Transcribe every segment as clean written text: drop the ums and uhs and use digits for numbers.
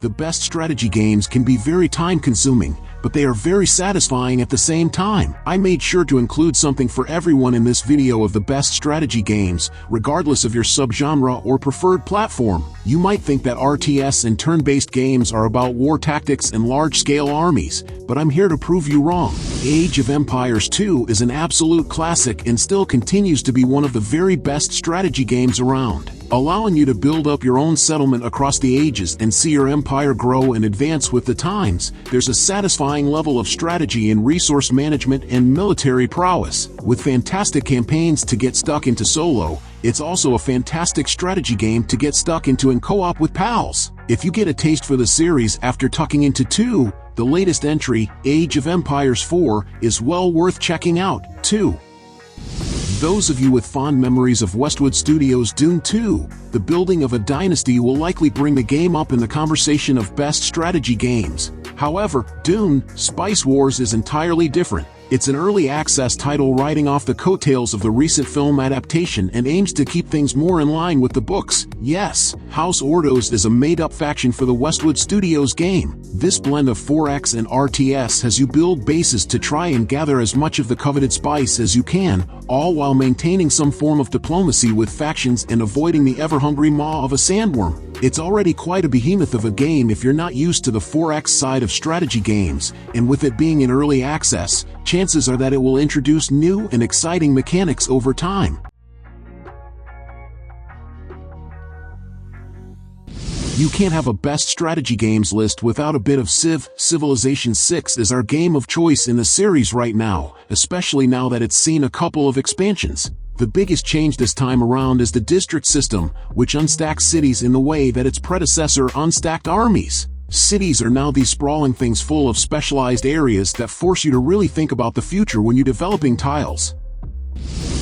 The best strategy games can be very time-consuming, but they are very satisfying at the same time. I made sure to include something for everyone in this video of the best strategy games, regardless of your subgenre or preferred platform. You might think that RTS and turn-based games are about war tactics and large-scale armies, but I'm here to prove you wrong. Age of Empires 2 is an absolute classic and still continues to be one of the very best strategy games around, allowing you to build up your own settlement across the ages and see your empire grow and advance with the times. There's a satisfying level of strategy in resource management and military prowess. With fantastic campaigns to get stuck into solo, it's also a fantastic strategy game to get stuck into in co-op with pals. If you get a taste for the series after tucking into 2, the latest entry, Age of Empires 4, is well worth checking out, too. Those of you with fond memories of Westwood Studios' Dune 2, the building of a dynasty will likely bring the game up in the conversation of best strategy games. However, Dune: Spice Wars is entirely different. It's an early access title riding off the coattails of the recent film adaptation and aims to keep things more in line with the books. Yes, House Ordos is a made-up faction for the Westwood Studios game. This blend of 4X and RTS has you build bases to try and gather as much of the coveted spice as you can, all while maintaining some form of diplomacy with factions and avoiding the ever-hungry maw of a sandworm. It's already quite a behemoth of a game if you're not used to the 4X side of strategy games, and with it being in early access, chances are that it will introduce new and exciting mechanics over time. You can't have a best strategy games list without a bit of Civ. Civilization 6 is our game of choice in the series right now, especially now that it's seen a couple of expansions. The biggest change this time around is the district system, which unstacks cities in the way that its predecessor unstacked armies. Cities are now these sprawling things full of specialized areas that force you to really think about the future when you're developing tiles.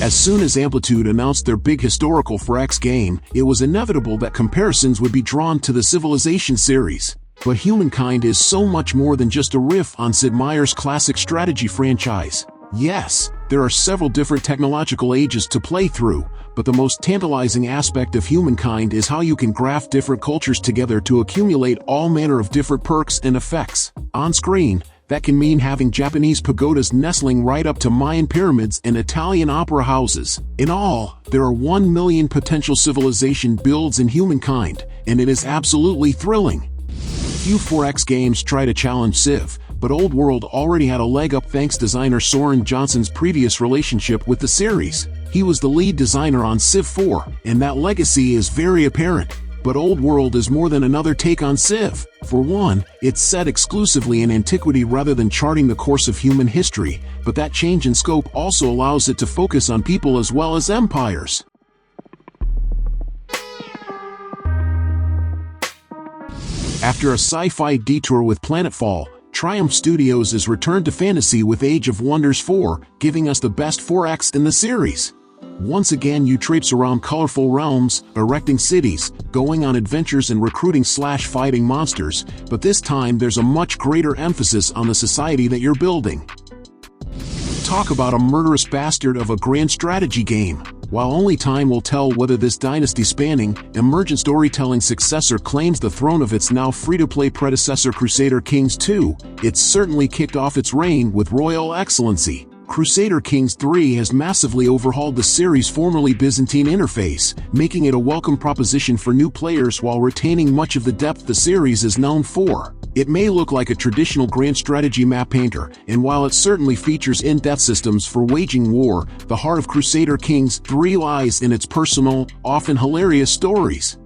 As soon as Amplitude announced their big historical 4X game, it was inevitable that comparisons would be drawn to the Civilization series. But Humankind is so much more than just a riff on Sid Meier's classic strategy franchise. Yes, there are several different technological ages to play through, but the most tantalizing aspect of Humankind is how you can graft different cultures together to accumulate all manner of different perks and effects. On screen, that can mean having Japanese pagodas nestling right up to Mayan pyramids and Italian opera houses. In all, there are 1 million potential civilization builds in Humankind, and it is absolutely thrilling. Few 4X games try to challenge Civ, but Old World already had a leg up thanks to designer Soren Johnson's previous relationship with the series. He was the lead designer on Civ 4, and that legacy is very apparent. But Old World is more than another take on Civ. For one, it's set exclusively in antiquity rather than charting the course of human history, but that change in scope also allows it to focus on people as well as empires. After a sci-fi detour with Planetfall, Triumph Studios is returned to fantasy with Age of Wonders 4, giving us the best 4X in the series. Once again you traipse around colorful realms, erecting cities, going on adventures and recruiting/fighting monsters, but this time there's a much greater emphasis on the society that you're building. Talk about a murderous bastard of a grand strategy game. While only time will tell whether this dynasty-spanning, emergent storytelling successor claims the throne of its now free-to-play predecessor Crusader Kings 2, it's certainly kicked off its reign with royal excellency. Crusader Kings 3 has massively overhauled the series' formerly Byzantine interface, making it a welcome proposition for new players while retaining much of the depth the series is known for. It may look like a traditional grand strategy map painter, and while it certainly features in-depth systems for waging war, the heart of Crusader Kings 3 lies in its personal, often hilarious stories.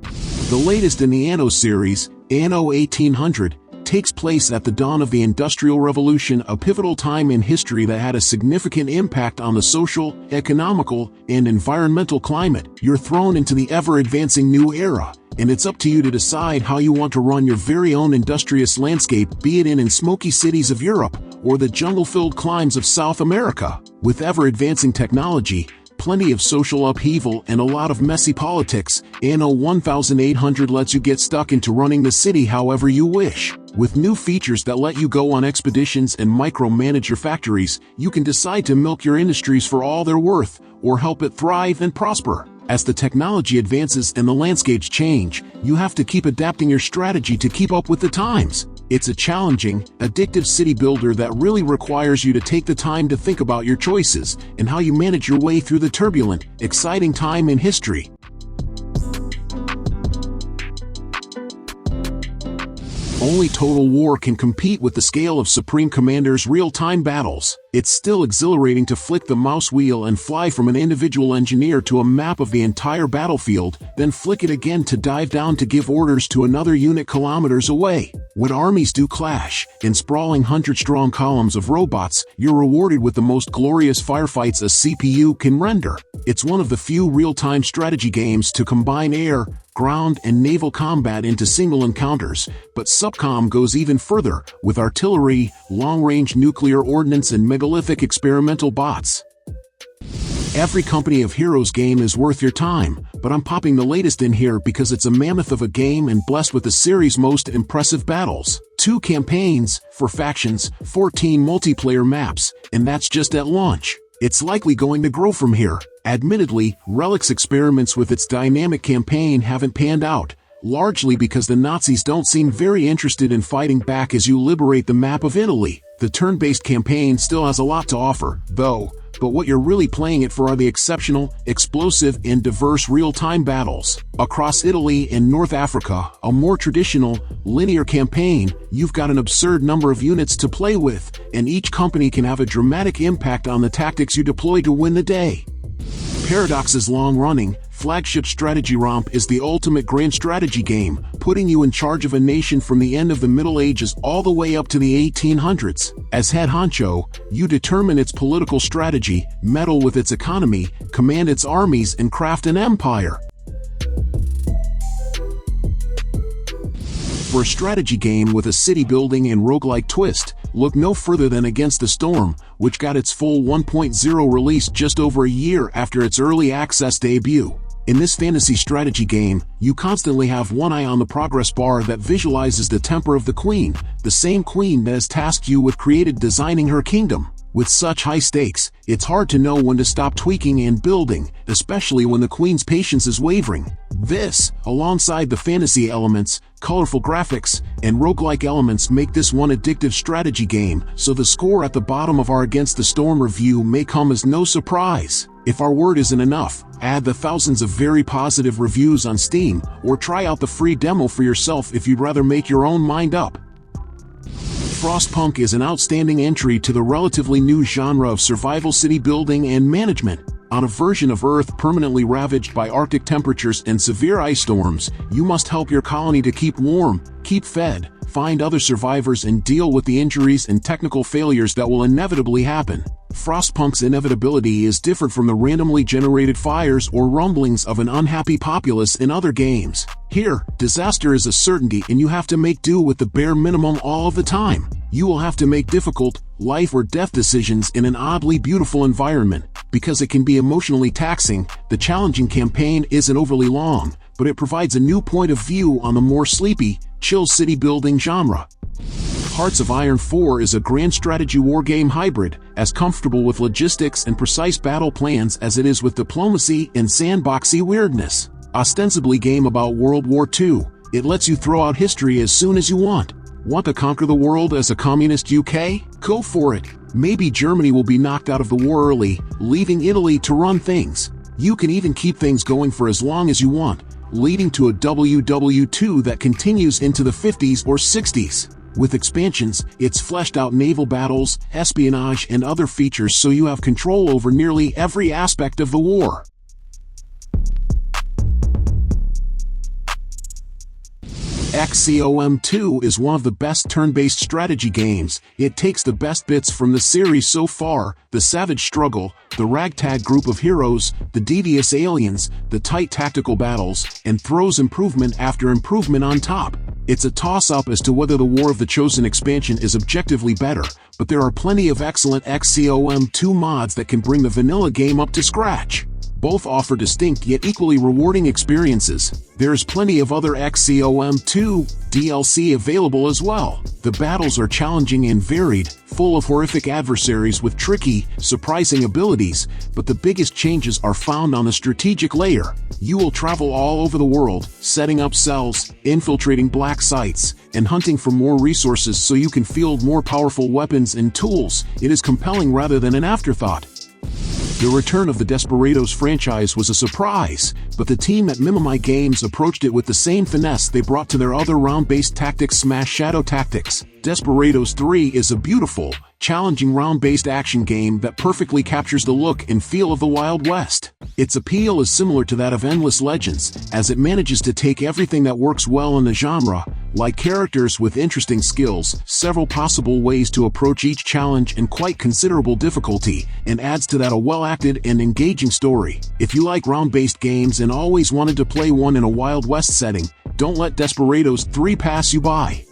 The latest in the Anno series, Anno 1800, takes place at the dawn of the Industrial Revolution, a pivotal time in history that had a significant impact on the social, economical, and environmental climate. You're thrown into the ever-advancing new era, and it's up to you to decide how you want to run your very own industrious landscape, be it in smoky cities of Europe or the jungle-filled climes of South America. With ever-advancing technology, plenty of social upheaval, and a lot of messy politics, Anno 1800 lets you get stuck into running the city however you wish. With new features that let you go on expeditions and micromanage your factories, you can decide to milk your industries for all they're worth, or help it thrive and prosper. As the technology advances and the landscapes change, you have to keep adapting your strategy to keep up with the times. It's a challenging, addictive city builder that really requires you to take the time to think about your choices and how you manage your way through the turbulent, exciting time in history. Only Total War can compete with the scale of Supreme Commander's real-time battles. It's still exhilarating to flick the mouse wheel and fly from an individual engineer to a map of the entire battlefield, then flick it again to dive down to give orders to another unit kilometers away. When armies do clash, in sprawling 100-strong columns of robots, you're rewarded with the most glorious firefights a CPU can render. It's one of the few real-time strategy games to combine air, ground, and naval combat into single encounters, but SUBCOM goes even further, with artillery, long-range nuclear ordnance, and megalithic experimental bots. Every Company of Heroes game is worth your time, but I'm popping the latest in here because it's a mammoth of a game and blessed with the series' most impressive battles. 2 campaigns, 4 factions, 14 multiplayer maps, and that's just at launch. It's likely going to grow from here. Admittedly, Relic's experiments with its dynamic campaign haven't panned out, largely because the Nazis don't seem very interested in fighting back as you liberate the map of Italy. The turn-based campaign still has a lot to offer, though, but what you're really playing it for are the exceptional, explosive, and diverse real-time battles. Across Italy and North Africa, a more traditional, linear campaign, you've got an absurd number of units to play with, and each company can have a dramatic impact on the tactics you deploy to win the day. Paradox's long-running, flagship strategy romp is the ultimate grand strategy game, putting you in charge of a nation from the end of the Middle Ages all the way up to the 1800s. As head honcho, you determine its political strategy, meddle with its economy, command its armies, and craft an empire. For a strategy game with a city-building and roguelike twist, look no further than Against the Storm, which got its full 1.0 release just over a year after its early access debut. In this fantasy strategy game, you constantly have one eye on the progress bar that visualizes the temper of the queen, the same queen that has tasked you with designing her kingdom. With such high stakes, it's hard to know when to stop tweaking and building, especially when the queen's patience is wavering. This, alongside the fantasy elements, colorful graphics, and roguelike elements make this one addictive strategy game, so the score at the bottom of our Against the Storm review may come as no surprise. If our word isn't enough, add the thousands of very positive reviews on Steam, or try out the free demo for yourself if you'd rather make your own mind up. Frostpunk is an outstanding entry to the relatively new genre of survival city building and management. On a version of Earth permanently ravaged by Arctic temperatures and severe ice storms, you must help your colony to keep warm, keep fed, find other survivors, and deal with the injuries and technical failures that will inevitably happen. Frostpunk's inevitability is different from the randomly generated fires or rumblings of an unhappy populace in other games. Here, disaster is a certainty and you have to make do with the bare minimum all of the time. You will have to make difficult, life or death decisions in an oddly beautiful environment. Because it can be emotionally taxing, the challenging campaign isn't overly long, but it provides a new point of view on the more sleepy, chill city building genre. Hearts of Iron 4 is a grand strategy wargame hybrid, as comfortable with logistics and precise battle plans as it is with diplomacy and sandboxy weirdness. Ostensibly game about World War II, it lets you throw out history as soon as you want. Want to conquer the world as a communist UK? Go for it. Maybe Germany will be knocked out of the war early, leaving Italy to run things. You can even keep things going for as long as you want, leading to a WW2 that continues into the 50s or 60s. With expansions, it's fleshed out naval battles, espionage, and other features so you have control over nearly every aspect of the war. XCOM 2 is one of the best turn-based strategy games. It takes the best bits from the series so far, the savage struggle, the ragtag group of heroes, the devious aliens, the tight tactical battles, and throws improvement after improvement on top. It's a toss-up as to whether the War of the Chosen expansion is objectively better, but there are plenty of excellent XCOM 2 mods that can bring the vanilla game up to scratch. Both offer distinct yet equally rewarding experiences. There's plenty of other XCOM 2 DLC available as well. The battles are challenging and varied, full of horrific adversaries with tricky, surprising abilities, but the biggest changes are found on the strategic layer. You will travel all over the world, setting up cells, infiltrating black sites, and hunting for more resources so you can field more powerful weapons and tools. It is compelling rather than an afterthought. The return of the Desperados franchise was a surprise, but the team at Mimimi Games approached it with the same finesse they brought to their other round-based tactics smash Shadow Tactics. Desperados 3 is a beautiful, challenging round-based action game that perfectly captures the look and feel of the Wild West. Its appeal is similar to that of Endless Legends, as it manages to take everything that works well in the genre, like characters with interesting skills, several possible ways to approach each challenge and quite considerable difficulty, and adds to that a well-acted and engaging story. If you like round-based games and always wanted to play one in a Wild West setting, don't let Desperados 3 pass you by.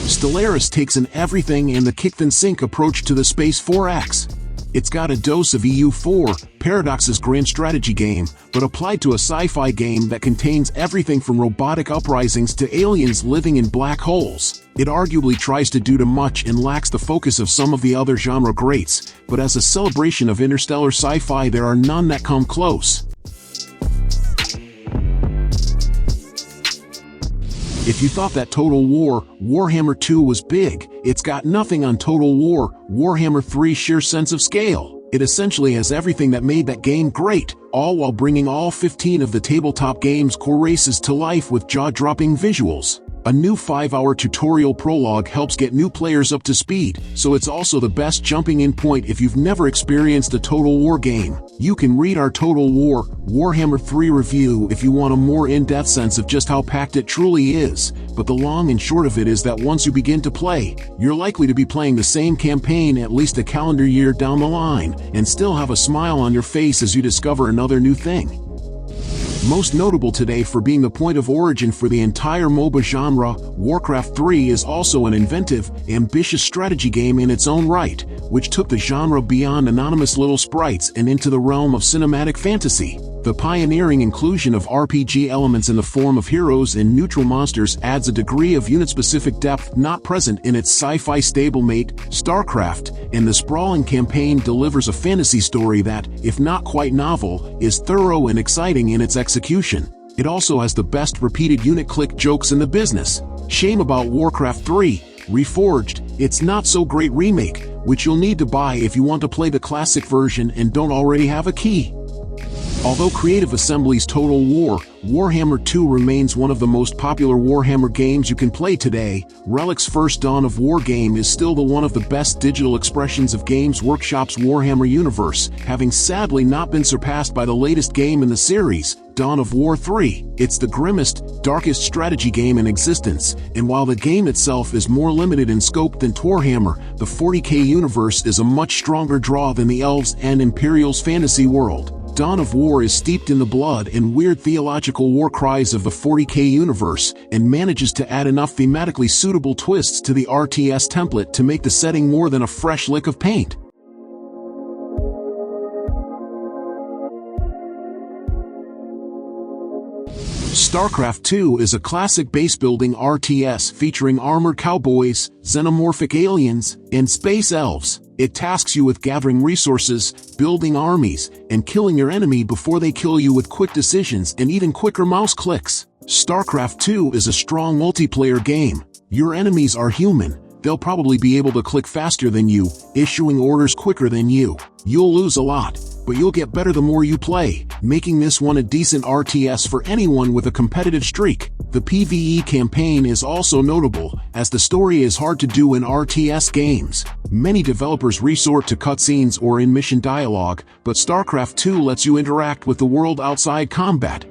Stellaris takes an everything and the kick-then-sink approach to the Space 4X. It's got a dose of EU4, Paradox's grand strategy game, but applied to a sci-fi game that contains everything from robotic uprisings to aliens living in black holes. It arguably tries to do too much and lacks the focus of some of the other genre greats, but as a celebration of interstellar sci-fi there are none that come close. If you thought that Total War Warhammer 2 was big, it's got nothing on Total War Warhammer 3's sheer sense of scale. It essentially has everything that made that game great, all while bringing all 15 of the tabletop game's core races to life with jaw-dropping visuals. A new 5-hour tutorial prologue helps get new players up to speed, so it's also the best jumping-in point if you've never experienced a Total War game. You can read our Total War Warhammer 3 review if you want a more in-depth sense of just how packed it truly is, but the long and short of it is that once you begin to play, you're likely to be playing the same campaign at least a calendar year down the line, and still have a smile on your face as you discover another new thing. Most notable today for being the point of origin for the entire MOBA genre, Warcraft 3 is also an inventive, ambitious strategy game in its own right, which took the genre beyond anonymous little sprites and into the realm of cinematic fantasy. The pioneering inclusion of RPG elements in the form of heroes and neutral monsters adds a degree of unit-specific depth not present in its sci-fi stablemate, Starcraft, and the sprawling campaign delivers a fantasy story that, if not quite novel, is thorough and exciting in its execution. It also has the best repeated unit click jokes in the business. Shame about Warcraft 3 Reforged, its not-so-great remake, which you'll need to buy if you want to play the classic version and don't already have a key. Although Creative Assembly's Total War Warhammer 2 remains one of the most popular Warhammer games you can play today, Relic's first Dawn of War game is still one of the best digital expressions of Games Workshop's Warhammer universe, having sadly not been surpassed by the latest game in the series, Dawn of War 3. It's the grimmest, darkest strategy game in existence, and while the game itself is more limited in scope than Warhammer, the 40k universe is a much stronger draw than the Elves and Imperials fantasy world. Dawn of War is steeped in the blood and weird theological war cries of the 40k universe, and manages to add enough thematically suitable twists to the RTS template to make the setting more than a fresh lick of paint. Starcraft 2 is a classic base-building RTS featuring armored cowboys, xenomorphic aliens, and space elves. It tasks you with gathering resources, building armies, and killing your enemy before they kill you with quick decisions and even quicker mouse clicks. Starcraft 2 is a strong multiplayer game. Your enemies are human. They'll probably be able to click faster than you, issuing orders quicker than you. You'll lose a lot, but you'll get better the more you play, making this one a decent RTS for anyone with a competitive streak. The PvE campaign is also notable, as the story is hard to do in RTS games. Many developers resort to cutscenes or in-mission dialogue, but StarCraft 2 lets you interact with the world outside combat.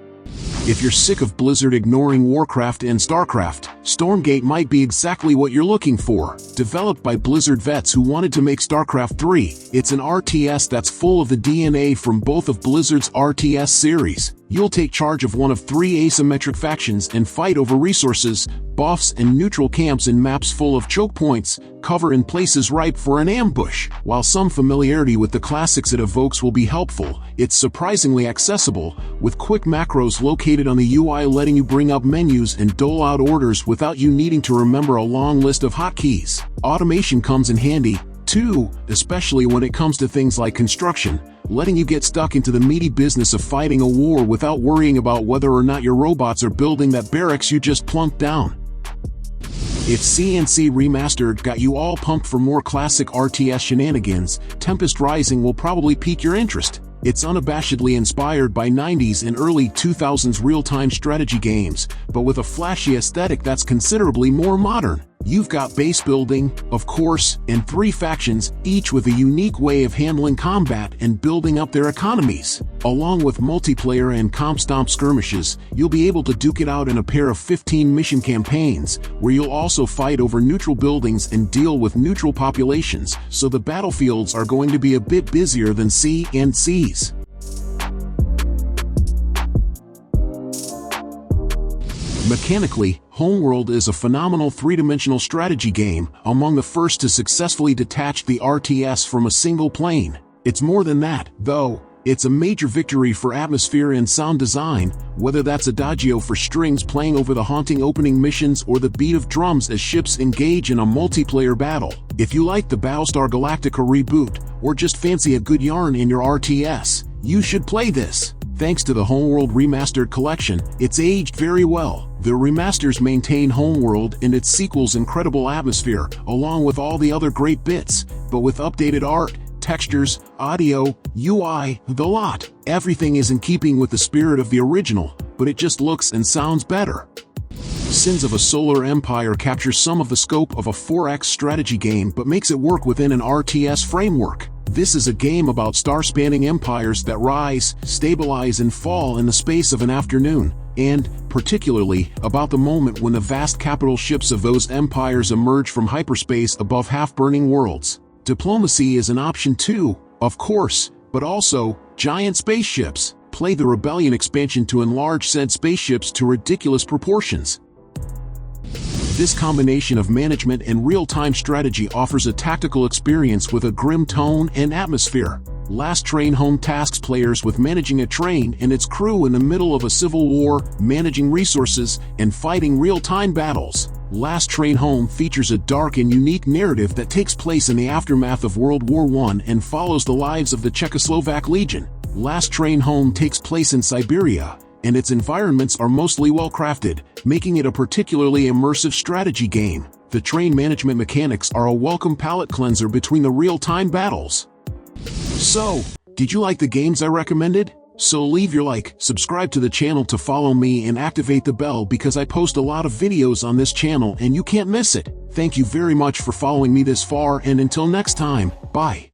If you're sick of Blizzard ignoring Warcraft and StarCraft, Stormgate might be exactly what you're looking for. Developed by Blizzard vets who wanted to make StarCraft 3, it's an RTS that's full of the DNA from both of Blizzard's RTS series. You'll take charge of one of 3 asymmetric factions and fight over resources, buffs, and neutral camps in maps full of choke points, cover in places ripe for an ambush. While some familiarity with the classics it evokes will be helpful, it's surprisingly accessible, with quick macros located on the UI letting you bring up menus and dole out orders without you needing to remember a long list of hotkeys. Automation comes in handy, too, especially when it comes to things like construction, letting you get stuck into the meaty business of fighting a war without worrying about whether or not your robots are building that barracks you just plunked down. If CNC Remastered got you all pumped for more classic RTS shenanigans, Tempest Rising will probably pique your interest. It's unabashedly inspired by 90s and early 2000s real-time strategy games, but with a flashy aesthetic that's considerably more modern. You've got base building, of course, and 3 factions, each with a unique way of handling combat and building up their economies. Along with multiplayer and comp stomp skirmishes, you'll be able to duke it out in a pair of 15 mission campaigns, where you'll also fight over neutral buildings and deal with neutral populations, so the battlefields are going to be a bit busier than C&Cs. Mechanically, Homeworld is a phenomenal 3-dimensional strategy game, among the first to successfully detach the RTS from a single plane. It's more than that, though. It's a major victory for atmosphere and sound design, whether that's adagio for strings playing over the haunting opening missions or the beat of drums as ships engage in a multiplayer battle. If you like the Battlestar Galactica reboot, or just fancy a good yarn in your RTS, you should play this. Thanks to the Homeworld Remastered collection, it's aged very well. The remasters maintain Homeworld and its sequel's incredible atmosphere, along with all the other great bits, but with updated art, textures, audio, UI, the lot. Everything is in keeping with the spirit of the original, but it just looks and sounds better. Sins of a Solar Empire captures some of the scope of a 4X strategy game but makes it work within an RTS framework. This is a game about star-spanning empires that rise, stabilize, and fall in the space of an afternoon, and, particularly, about the moment when the vast capital ships of those empires emerge from hyperspace above half-burning worlds. Diplomacy is an option too, of course, but also, giant spaceships. Play the Rebellion expansion to enlarge said spaceships to ridiculous proportions. This combination of management and real-time strategy offers a tactical experience with a grim tone and atmosphere. Last Train Home tasks players with managing a train and its crew in the middle of a civil war, managing resources, and fighting real-time battles. Last Train Home features a dark and unique narrative that takes place in the aftermath of World War I and follows the lives of the Czechoslovak Legion. Last Train Home takes place in Siberia, and its environments are mostly well-crafted, making it a particularly immersive strategy game. The train management mechanics are a welcome palate cleanser between the real-time battles. So, did you like the games I recommended? So leave your like, subscribe to the channel to follow me, and activate the bell because I post a lot of videos on this channel and you can't miss it. Thank you very much for following me this far, and until next time, bye.